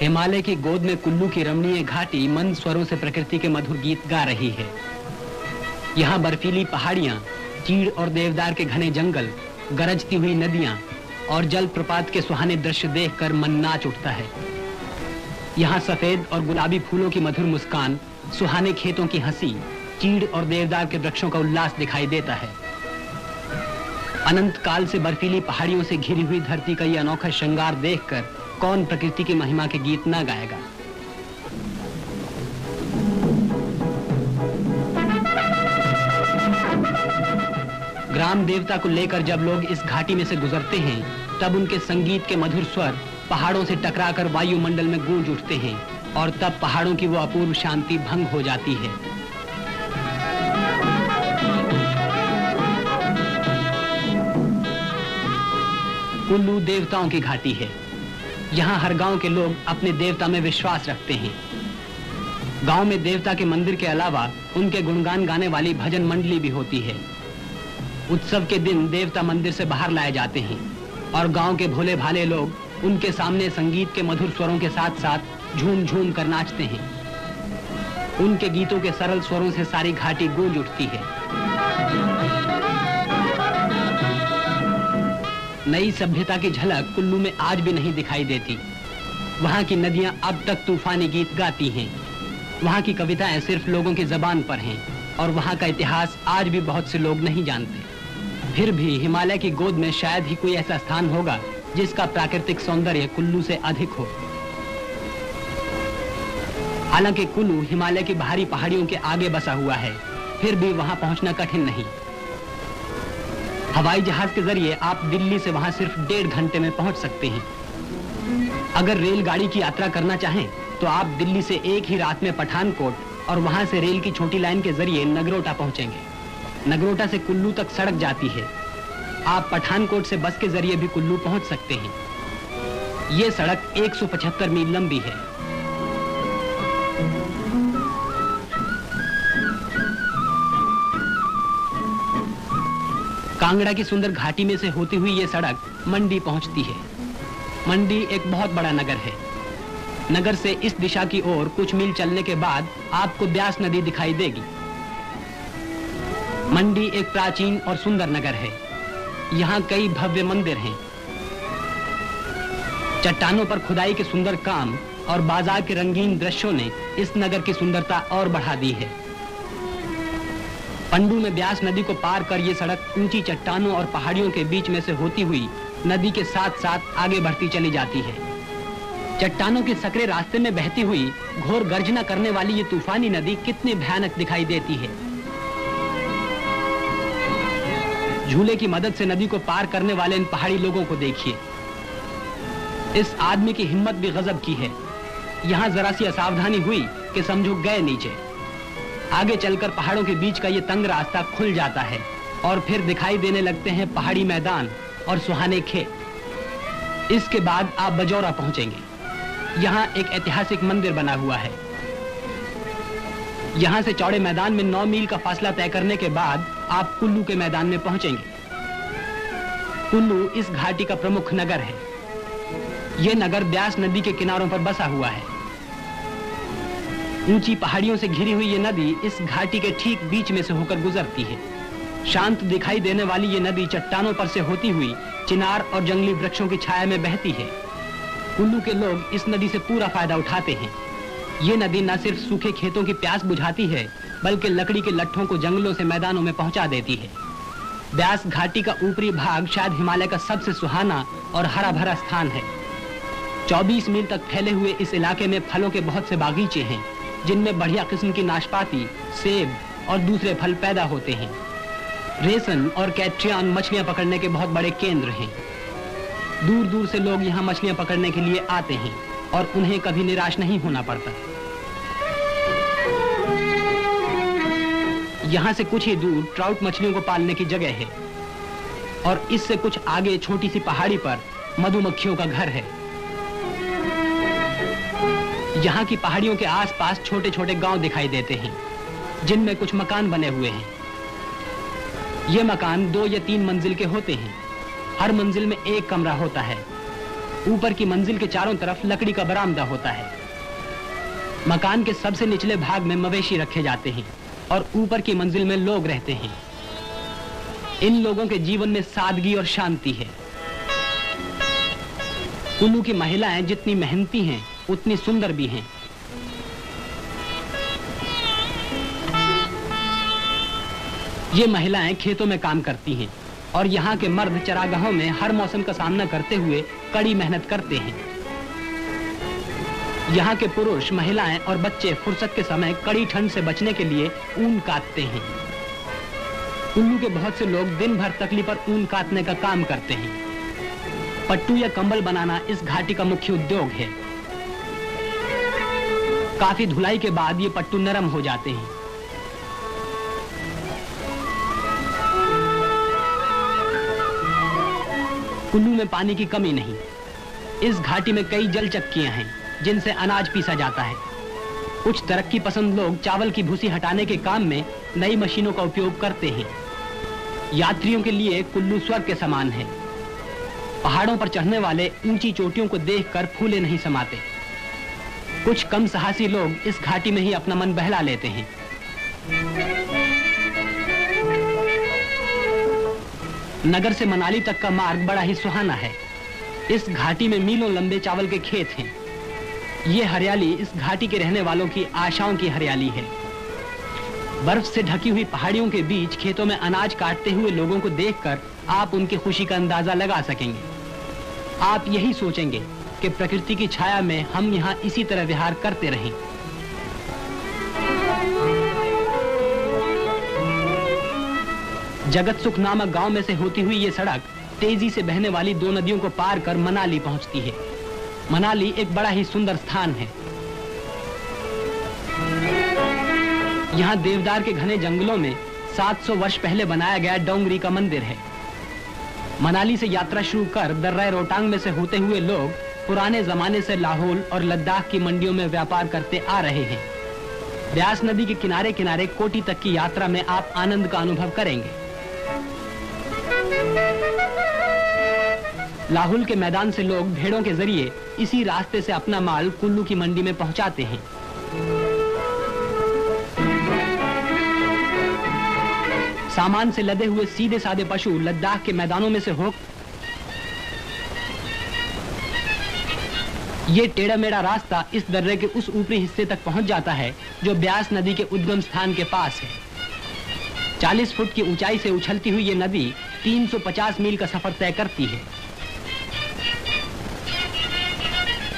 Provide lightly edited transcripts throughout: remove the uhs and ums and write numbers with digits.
हिमालय की गोद में कुल्लू की रमणीय घाटी मंद स्वरों से प्रकृति के मधुर गीत गा रही है। यहाँ बर्फीली पहाड़ियाँ, चीड़ और देवदार के घने जंगल, गरजती हुई नदियाँ और जलप्रपात के सुहाने दृश्य देखकर मन नाच उठता है। यहाँ सफेद और गुलाबी फूलों की मधुर मुस्कान, सुहाने खेतों की हंसी, चीड़ और देवदार के वृक्षों का उल्लास दिखाई देता है। अनंत काल से बर्फीली पहाड़ियों से घिरी हुई धरती का ये अनोखा श्रृंगार देखकर कौन प्रकृति की महिमा के गीत ना गाएगा। ग्राम देवता को लेकर जब लोग इस घाटी में से गुजरते हैं, तब उनके संगीत के मधुर स्वर पहाड़ों से टकराकर वायुमंडल में गूंज उठते हैं और तब पहाड़ों की वो अपूर्व शांति भंग हो जाती है। कुल्लू देवताओं की घाटी है। यहाँ हर गांव के लोग अपने देवता में विश्वास रखते हैं। गांव में देवता के मंदिर के अलावा उनके गुणगान गाने वाली भजन मंडली भी होती है। उत्सव के दिन देवता मंदिर से बाहर लाए जाते हैं और गांव के भोले भाले लोग उनके सामने संगीत के मधुर स्वरों के साथ साथ झूम झूम कर नाचते हैं। उनके गीतों के सरल स्वरों से सारी घाटी गूंज उठती है। नई सभ्यता की झलक कुल्लू में आज भी नहीं दिखाई देती। वहाँ की नदियाँ अब तक तूफानी गीत गाती हैं। वहाँ की कविताएं सिर्फ लोगों की जबान पर हैं और वहाँ का इतिहास आज भी बहुत से लोग नहीं जानते। फिर भी हिमालय की गोद में शायद ही कोई ऐसा स्थान होगा जिसका प्राकृतिक सौंदर्य कुल्लू से अधिक हो। हालांकि कुल्लू हिमालय की बाहरी पहाड़ियों के आगे बसा हुआ है, फिर भी वहाँ पहुँचना कठिन नहीं। हवाई जहाज के जरिए आप दिल्ली से वहां सिर्फ 1.5 घंटे में पहुंच सकते हैं। अगर रेलगाड़ी की यात्रा करना चाहें तो आप दिल्ली से एक ही रात में पठानकोट और वहां से रेल की छोटी लाइन के जरिए नगरोटा पहुंचेंगे। नगरोटा से कुल्लू तक सड़क जाती है। आप पठानकोट से बस के जरिए भी कुल्लू पहुंच सकते हैं। ये सड़क 175 मील लंबी है। कांगड़ा की सुंदर घाटी में से होती हुई ये सड़क मंडी पहुंचती है। मंडी एक बहुत बड़ा नगर है। नगर से इस दिशा की ओर कुछ मील चलने के बाद आपको ब्यास नदी दिखाई देगी। मंडी एक प्राचीन और सुंदर नगर है। यहाँ कई भव्य मंदिर हैं। चट्टानों पर खुदाई के सुंदर काम और बाजार के रंगीन दृश्यों ने इस नगर की सुंदरता और बढ़ा दी है। पंडू में ब्यास नदी को पार कर ये सड़क ऊंची चट्टानों और पहाड़ियों के बीच में से होती हुई नदी के साथ साथ आगे बढ़ती चली जाती है। चट्टानों के सकरे रास्ते में बहती हुई घोर गर्जना करने वाली ये तूफानी नदी कितनी भयानक दिखाई देती है। झूले की मदद से नदी को पार करने वाले इन पहाड़ी लोगों को देखिए। इस आदमी की हिम्मत भी गजब की है। यहाँ जरा सी असावधानी हुई कि समझो गए नीचे। आगे चलकर पहाड़ों के बीच का ये तंग रास्ता खुल जाता है और फिर दिखाई देने लगते हैं पहाड़ी मैदान और सुहाने खेत। इसके बाद आप बजौरा पहुंचेंगे। यहाँ एक ऐतिहासिक मंदिर बना हुआ है। यहाँ से चौड़े मैदान में 9 मील का फासला तय करने के बाद आप कुल्लू के मैदान में पहुंचेंगे। कुल्लू इस घाटी का प्रमुख नगर है। यह नगर ब्यास नदी के किनारों पर बसा हुआ है। ऊंची पहाड़ियों से घिरी हुई ये नदी इस घाटी के ठीक बीच में से होकर गुजरती है। शांत दिखाई देने वाली ये नदी चट्टानों पर से होती हुई चिनार और जंगली वृक्षों की छाया में बहती है। कुल्लू के लोग इस नदी से पूरा फायदा उठाते हैं। ये नदी न सिर्फ सूखे खेतों की प्यास बुझाती है, बल्कि लकड़ी के लट्ठों को जंगलों से मैदानों में पहुंचा देती है। ब्यास घाटी का ऊपरी भाग शायद हिमालय का सबसे सुहाना और हरा भरा स्थान है। 24 मील तक फैले हुए इस इलाके में फलों के बहुत से बागीचे हैं, जिनमें बढ़िया किस्म की नाशपाती, सेब और दूसरे फल पैदा होते हैं। रेसन और कैट्रियान मछलियां पकड़ने के बहुत बड़े केंद्र हैं। दूर दूर से लोग यहाँ मछलियां पकड़ने के लिए आते हैं और उन्हें कभी निराश नहीं होना पड़ता। यहाँ से कुछ ही दूर ट्राउट मछलियों को पालने की जगह है और इससे कुछ आगे छोटी सी पहाड़ी पर मधुमक्खियों का घर है। यहाँ की पहाड़ियों के आसपास छोटे छोटे गांव दिखाई देते हैं, जिनमें कुछ मकान बने हुए हैं। ये मकान 2 या 3 मंजिल के होते हैं। हर मंजिल में एक कमरा होता है। ऊपर की मंजिल के चारों तरफ लकड़ी का बरामदा होता है। मकान के सबसे निचले भाग में मवेशी रखे जाते हैं और ऊपर की मंजिल में लोग रहते हैं। इन लोगों के जीवन में सादगी और शांति है। कुल्लू की महिलाएं जितनी मेहनती हैं, उतनी सुंदर भी हैं। ये महिलाएं खेतों में काम करती हैं और यहाँ के मर्द चरागाहों में हर मौसम का सामना करते हुए कड़ी मेहनत करते हैं। यहाँ के पुरुष, महिलाएं और बच्चे फुर्सत के समय कड़ी ठंड से बचने के लिए ऊन काटते हैं। कुल्लू के बहुत से लोग दिन भर तकली पर ऊन काटने का काम करते हैं। पट्टू या कंबल बनाना इस घाटी का मुख्य उद्योग है। काफी धुलाई के बाद ये पट्टू नरम हो जाते हैं। कुल्लू में पानी की कमी नहीं। इस घाटी में कई जल चक्कियां हैं जिनसे अनाज पीसा जाता है। कुछ तरक्की पसंद लोग चावल की भूसी हटाने के काम में नई मशीनों का उपयोग करते हैं। यात्रियों के लिए कुल्लू स्वर्ग के समान है। पहाड़ों पर चढ़ने वाले ऊंची चोटियों को देखकर फूले नहीं समाते। कुछ कम साहसी लोग इस घाटी में ही अपना मन बहला लेते हैं। नगर से मनाली तक का मार्ग बड़ा ही सुहाना है। इस घाटी में मीलों लंबे चावल के खेत हैं। ये हरियाली इस घाटी के रहने वालों की आशाओं की हरियाली है। बर्फ से ढकी हुई पहाड़ियों के बीच खेतों में अनाज काटते हुए लोगों को देखकर आप उनकी खुशी का अंदाजा लगा सकेंगे। आप यही सोचेंगे कि प्रकृति की छाया में हम यहाँ इसी तरह विहार करते रहें। जगत सुख नामक गांव में से होती हुई ये सड़क तेजी से बहने वाली दो नदियों को पार कर मनाली पहुंचती है। मनाली एक बड़ा ही सुंदर स्थान है। यहाँ देवदार के घने जंगलों में 700 वर्ष पहले बनाया गया डोंगरी का मंदिर है। मनाली से यात्रा शुरू कर दर्रा रोहतांग में से होते हुए लोग पुराने जमाने से लाहौल और लद्दाख की मंडियों में व्यापार करते आ रहे हैं। ब्यास नदी के किनारे किनारे कोटी तक की यात्रा में आप आनंद का अनुभव करेंगे। लाहौल के मैदान से लोग भेड़ों के जरिए इसी रास्ते से अपना माल कुल्लू की मंडी में पहुंचाते हैं। सामान से लदे हुए सीधे साधे पशु लद्दाख के मैदानों में से हो ये टेढ़ा मेढ़ा रास्ता इस दर्रे के उस ऊपरी हिस्से तक पहुंच जाता है जो ब्यास नदी के उद्गम स्थान के पास है। 40 फुट की ऊंचाई से उछलती हुई ये नदी 350 मील का सफर तय करती है।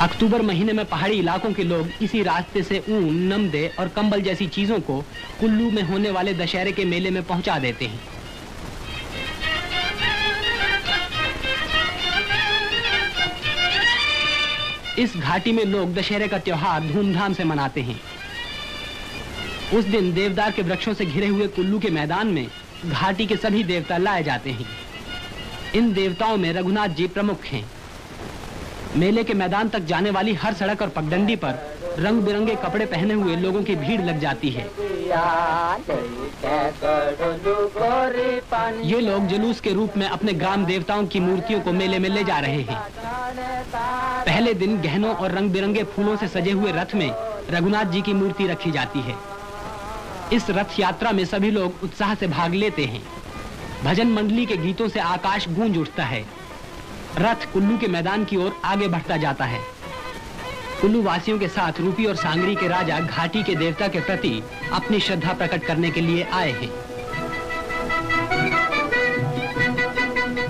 अक्टूबर महीने में पहाड़ी इलाकों के लोग इसी रास्ते से ऊन, नमदे और कंबल जैसी चीजों को कुल्लू में होने वाले दशहरे के मेले में पहुंचा देते हैं। इस घाटी में लोग दशहरे का त्योहार धूमधाम से मनाते हैं। उस दिन देवदार के वृक्षों से घिरे हुए कुल्लू के मैदान में घाटी के सभी देवता लाए जाते हैं। इन देवताओं में रघुनाथ जी प्रमुख हैं। मेले के मैदान तक जाने वाली हर सड़क और पगडंडी पर रंग बिरंगे कपड़े पहने हुए लोगों की भीड़ लग जाती है। ये लोग जुलूस के रूप में अपने ग्राम देवताओं की मूर्तियों को मेले में ले जा रहे हैं। पहले दिन गहनों और रंग बिरंगे फूलों से सजे हुए रथ में रघुनाथ जी की मूर्ति रखी जाती है। इस रथ यात्रा में सभी लोग उत्साह से भाग लेते हैं। भजन मंडली के गीतों से आकाश गूंज उठता है। रथ कुल्लू के मैदान की ओर आगे बढ़ता जाता है। कुल्लू वासियों के साथ रूपी और सांगरी के राजा घाटी के देवता के प्रति अपनी श्रद्धा प्रकट करने के लिए आए हैं।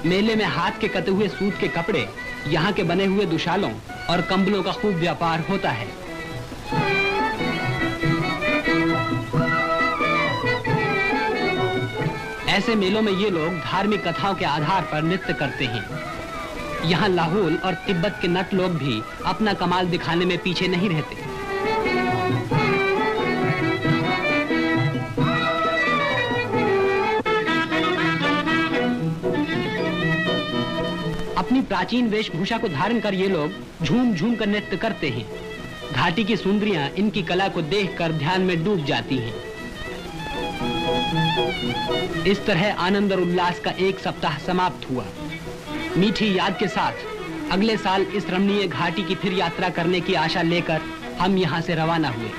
मेले में हाथ के कते हुए सूत के कपड़े, यहाँ के बने हुए दुशालों और कंबलों का खूब व्यापार होता है। ऐसे मेलों में ये लोग धार्मिक कथाओं के आधार पर नृत्य करते हैं। यहाँ लाहौल और तिब्बत के नट लोग भी अपना कमाल दिखाने में पीछे नहीं रहते। अपनी प्राचीन वेशभूषा को धारण कर ये लोग झूम झूम कर नृत्य करते हैं। घाटी की सुंदरियां इनकी कला को देखकर ध्यान में डूब जाती हैं। इस तरह आनंद और उल्लास का एक सप्ताह समाप्त हुआ। मीठी याद के साथ अगले साल इस रमणीय घाटी की फिर यात्रा करने की आशा लेकर हम यहाँ से रवाना हुए।